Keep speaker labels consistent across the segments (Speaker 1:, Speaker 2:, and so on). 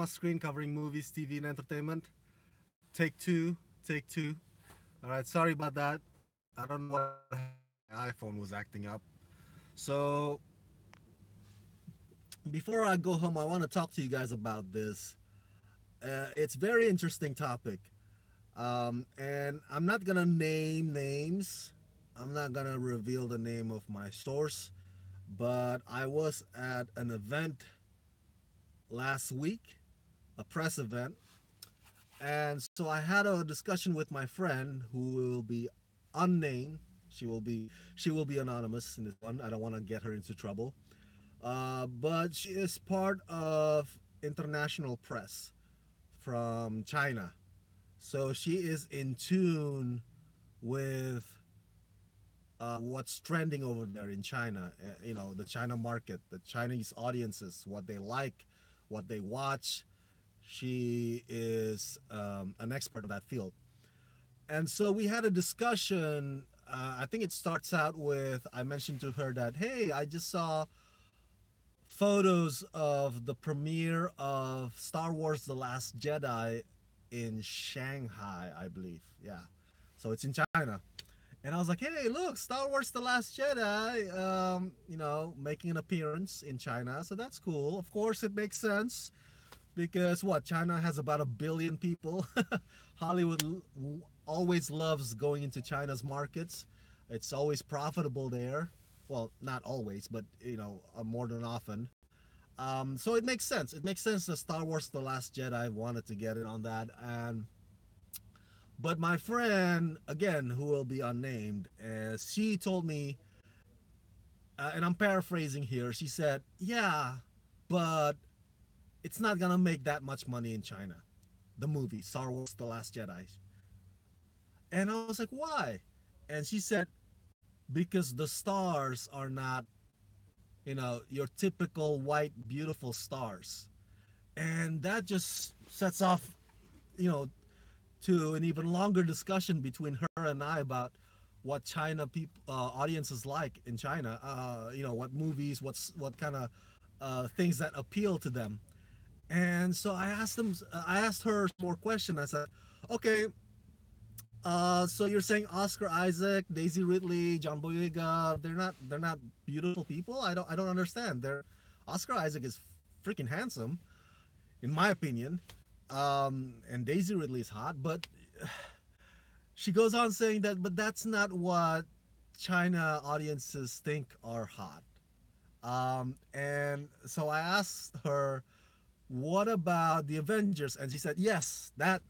Speaker 1: Rama screen covering movies, TV, and entertainment. Take two, take two. All right, sorry about that. I don't know what happened. My iPhone was acting up. So before I go home, I want to talk to you guys about this. It's very interesting topic, and I'm not gonna name names. I'm not gonna reveal the name of my source, but I was at an event last week, a press event, and so I had a discussion with my friend who will be unnamed. She will be anonymous in this one. I don't want to get her into trouble. But she is part of international press from China, so she is in tune with what's trending over there in China. The China market, the Chinese audiences, what they like, what they watch. She is an expert of that field. And so we had a discussion. I think it starts out with I mentioned to her that, hey, I just saw photos of the premiere of Star Wars The Last Jedi in Shanghai, I believe. Yeah. So it's in China. And I was like, hey, look, Star Wars The Last Jedi, making an appearance in China. So that's cool. Of course, it makes sense because what? China has about a billion people. Hollywood always loves going into China's markets. It's always profitable there. Well, not always, but more than often. So it makes sense. It makes sense that Star Wars: The Last Jedi wanted to get in on that, and but my friend again, who will be unnamed, she told me, and I'm paraphrasing here. She said, "Yeah, but it's not gonna make that much money in China. The movie Star Wars: The Last Jedi." And I was like, "Why?" And she said, "Because the stars are not, your typical white beautiful stars." And that just sets off, you know, to an even longer discussion between her and I about what China people audiences like in China. What movies, what kind of things that appeal to them. And so I asked her more questions. I said, okay, so you're saying Oscar Isaac, Daisy Ridley, John Boyega, they're not beautiful people? I don't understand. They're Oscar Isaac is freaking handsome, in my opinion. And Daisy Ridley is hot, but she goes on saying that, but that's not what China audiences think are hot. And so I asked her, what about the Avengers? And she said, yes, that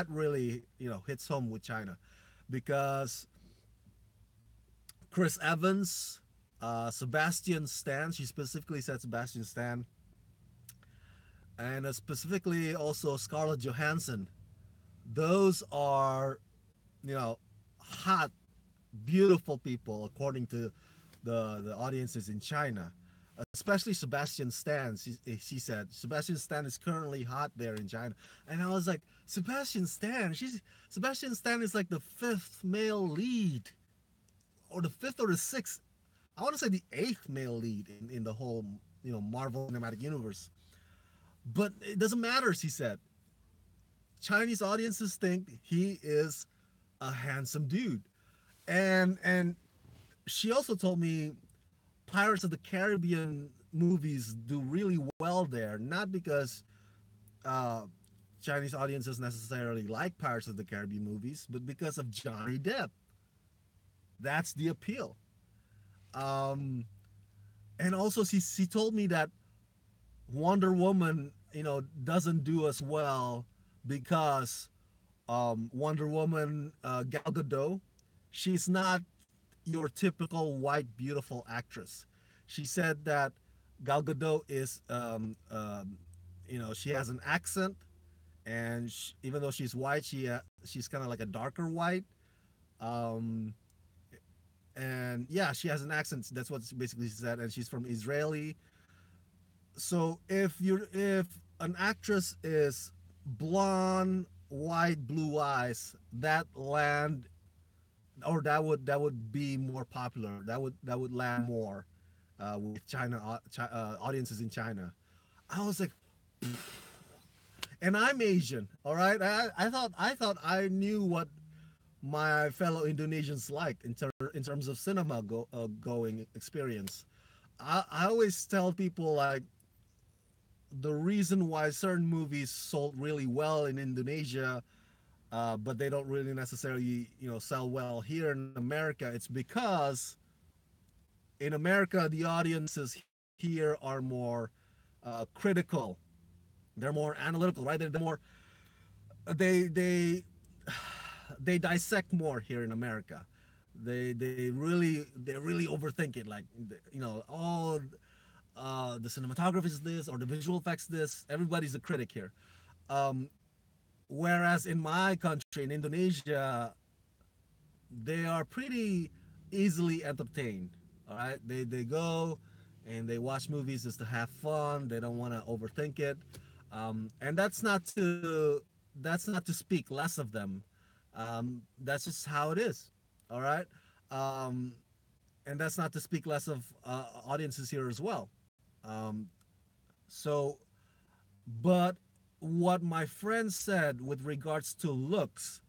Speaker 1: really hits home with China, because Chris Evans, Sebastian Stan, she specifically said Sebastian Stan, and specifically also Scarlett Johansson. Those are you know hot, beautiful people according to the audiences in China. Especially Sebastian Stan, she said Sebastian Stan is currently hot there in China, and I was like, Sebastian Stan is like the fifth male lead, or the fifth or the sixth. I want to say the eighth male lead in the whole Marvel Cinematic Universe. But it doesn't matter, she said. Chinese audiences think he is a handsome dude, and she also told me Pirates of the Caribbean movies do really well there, not because uh, Chinese audiences necessarily like Pirates of the Caribbean movies, but because of Johnny Depp. That's the appeal. Um, and also, she told me that Wonder Woman, doesn't do as well because Wonder Woman, Gal Gadot, she's not your typical white beautiful actress. She said that Gal Gadot is, she has an accent, and even though she's white, she's kind of like a darker white. Um, and yeah, she has an accent. That's what basically she said, and she's from Israeli. So if an actress is blonde, white, blue eyes, that would be more popular. That would land more with China audiences in China. I was like, and I'm Asian. All right, I thought I knew what my fellow Indonesians like in terms of cinema going experience. I always tell people like the reason why certain movies sold really well in Indonesia, but they don't really necessarily sell well here in America. It's because in America the audiences here are more critical. They're more analytical, right? They're more they they they dissect more here in America. They really overthink it. Like oh, the cinematography is this or the visual effects this. Everybody's a critic here. Um, Whereas in my country, in Indonesia, they are pretty easily entertained. All right, they go and they watch movies just to have fun. They don't want to overthink it, and that's not to speak less of them. That's just how it is. All right, um, and that's not to speak less of audiences here as well. Um, so, but what my friend said with regards to looks,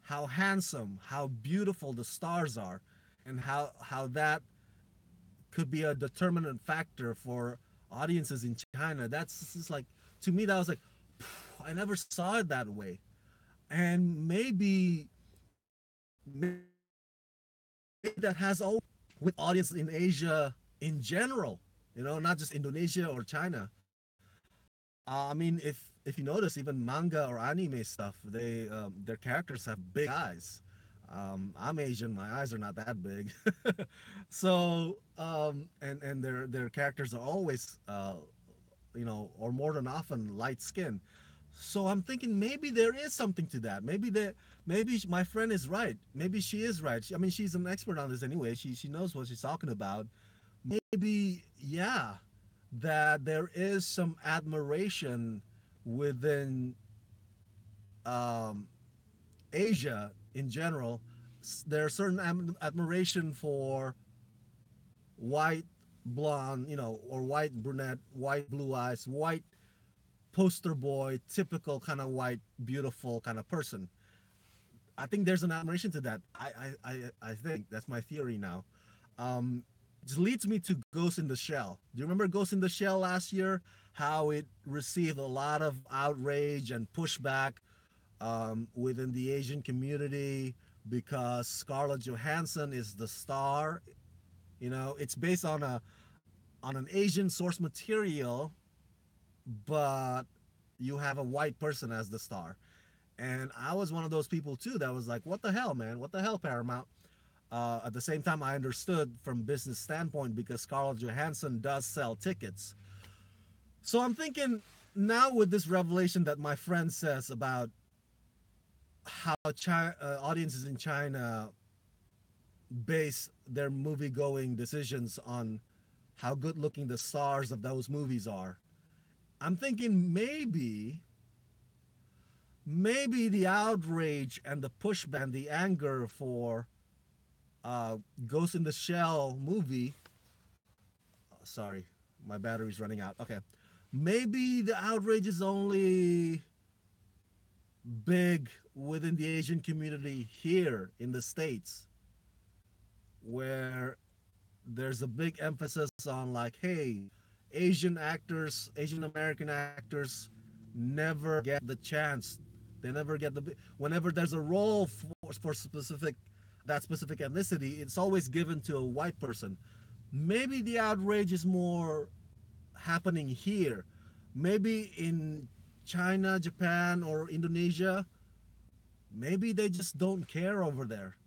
Speaker 1: how handsome, how beautiful the stars are, and how that could be a determinant factor for audiences in China. That's just like to me that was like I never saw it that way. And maybe that has all with audiences in Asia in general, not just Indonesia or China. I mean, if you notice, even manga or anime stuff, their characters have big eyes. I'm Asian, my eyes are not that big, so and their characters are always or more than often light skin. So I'm thinking maybe there is something to that. Maybe my friend is right. Maybe she is right. I mean, she's an expert on this anyway. She knows what she's talking about. Maybe yeah, that there is some admiration within um, Asia in general. There's certain admiration for white blonde, or white brunette, white blue eyes, white poster boy, typical kind of white, beautiful kind of person. I think there's an admiration to that. I think that's my theory now. Um, just leads me to Ghost in the Shell. Do you remember Ghost in the Shell last year? How it received a lot of outrage and pushback within the Asian community because Scarlett Johansson is the star. It's based on an Asian source material, but you have a white person as the star. And I was one of those people too that was like, what the hell, man? What the hell, Paramount? At the same time, I understood from business standpoint because Scarlett Johansson does sell tickets. So I'm thinking now with this revelation that my friend says about how audiences in China base their movie going decisions on how good looking the stars of those movies are. I'm thinking maybe the outrage and the pushback and the anger for Ghost in the Shell movie. Sorry, my battery's running out. Okay. Maybe the outrage is only big within the Asian community here in the States, where there's a big emphasis on like, hey, Asian actors, Asian American actors never get the chance. They never get whenever there's a role for specific ethnicity, it's always given to a white person. Maybe the outrage is more happening here. Maybe in China, Japan, or Indonesia, maybe they just don't care over there.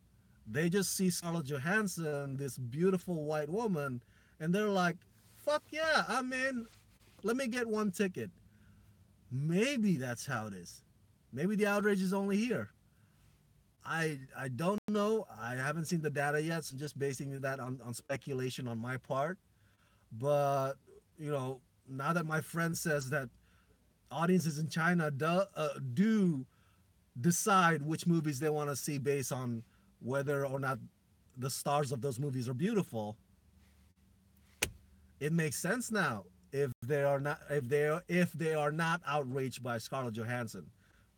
Speaker 1: They just see Scarlett Johansson, this beautiful white woman, and they're like, fuck yeah, I'm in. Let me get one ticket. Maybe that's how it is. Maybe the outrage is only here. I don't know. I haven't seen the data yet, so I'm just basing that on speculation on my part. But, now that my friend says that audiences in China do decide which movies they want to see based on whether or not the stars of those movies are beautiful, it makes sense now. if they are not outraged by Scarlett Johansson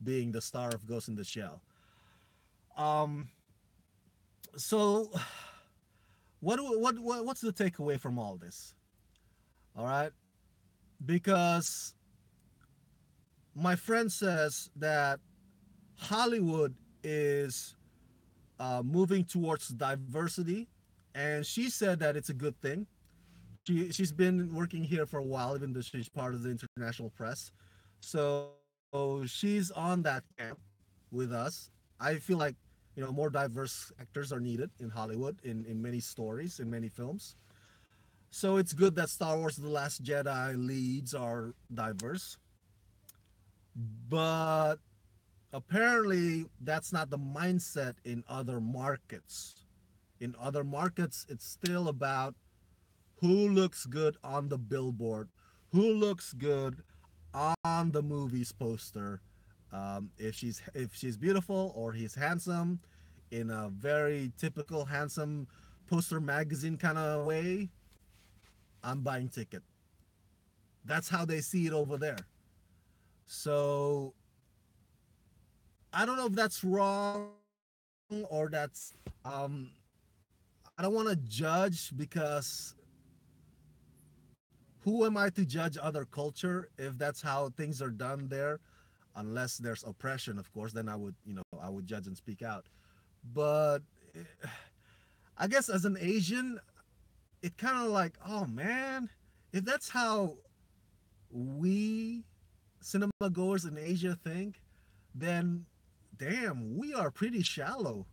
Speaker 1: being the star of Ghost in the Shell. Um, so what's the takeaway from all this? All right, because my friend says that Hollywood is moving towards diversity, and she said that it's a good thing. She's been working here for a while, even though she's part of the international press. So she's on that camp with us. I feel like more diverse actors are needed in Hollywood in many stories, in many films. So it's good that Star Wars: The Last Jedi leads are diverse, but apparently that's not the mindset in other markets. In other markets, it's still about who looks good on the billboard, who looks good on the movie's poster. If she's beautiful or he's handsome, in a very typical handsome poster magazine kind of way, I'm buying ticket. That's how they see it over there. So I don't know if that's wrong or um, I don't want to judge because who am I to judge other culture if that's how things are done there? Unless there's oppression, of course, then I would judge and speak out. But I guess as an Asian, it kind of like, oh man, if that's how we cinema goers in Asia think, then damn, we are pretty shallow.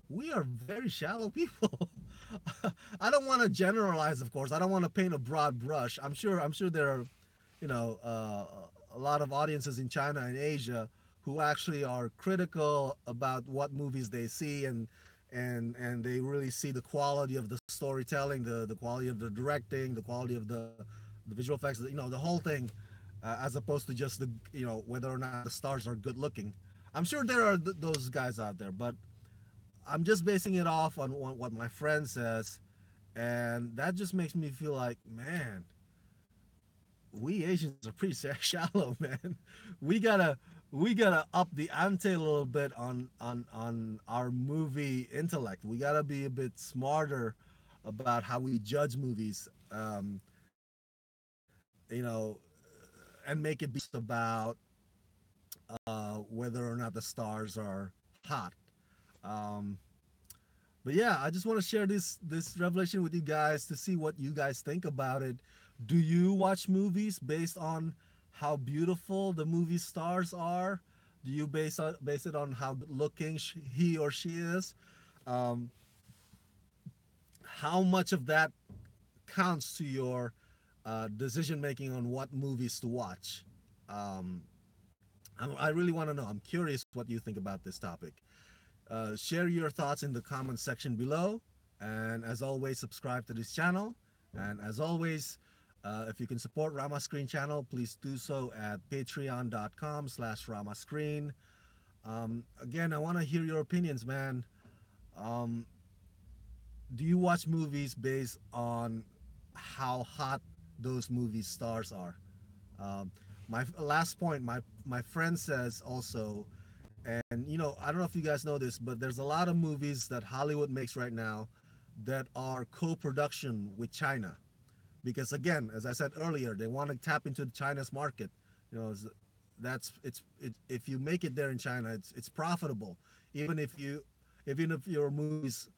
Speaker 1: We are very shallow people. I don't want to generalize, of course. I don't want to paint a broad brush. I'm sure there are, a lot of audiences in China and Asia who actually are critical about what movies they see, and they really see the quality of the storytelling, the quality of the directing, the quality of the visual effects, the whole thing, as opposed to just the whether or not the stars are good looking. I'm sure there are those guys out there, but I'm just basing it off on what my friend says, and that just makes me feel like, man, we Asians are pretty shallow, man. We gotta we gotta up the ante a little bit on our movie intellect. We gotta be a bit smarter about how we judge movies. And make it be just about whether or not the stars are hot. Um, But yeah, I just want to share this revelation with you guys to see what you guys think about it. Do you watch movies based on how beautiful the movie stars are? Do you base it on how good looking he or she is? Um, how much of that counts to your decision making on what movies to watch? Um, I really want to know. I'm curious what you think about this topic. Share your thoughts in the comment section below. And as always, subscribe to this channel. And as always, if you can support Rama Screen channel, please do so at patreon.com/ramascreen. Again, I want to hear your opinions, man. Um, do you watch movies based on how hot those movie stars are? Um, my last point, my friend says also, and I don't know if you guys know this, but there's a lot of movies that Hollywood makes right now that are co-production with China, because again, as I said earlier, they want to tap into China's market. You know, if you make it there in China, it's profitable, even if you even if your movies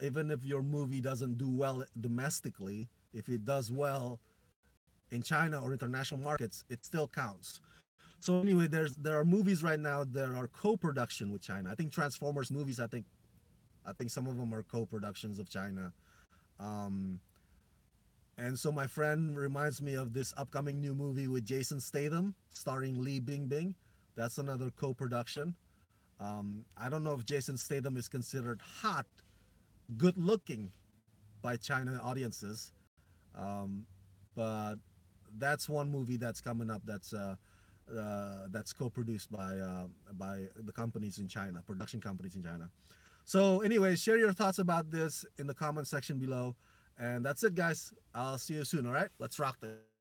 Speaker 1: even if your movie doesn't do well domestically. If it does well in China or international markets, it still counts. So anyway, there are movies right now that are co-production with China. I think Transformers movies. I think some of them are co-productions of China. Um, and so my friend reminds me of this upcoming new movie with Jason Statham, starring Li Bingbing. That's another co-production. I don't know if Jason Statham is considered hot, good looking by China audiences, um, but that's one movie that's coming up. That's co-produced by the companies in China, production companies in China. So, anyway, share your thoughts about this in the comment section below, and that's it, guys. I'll see you soon. All right, let's rock this.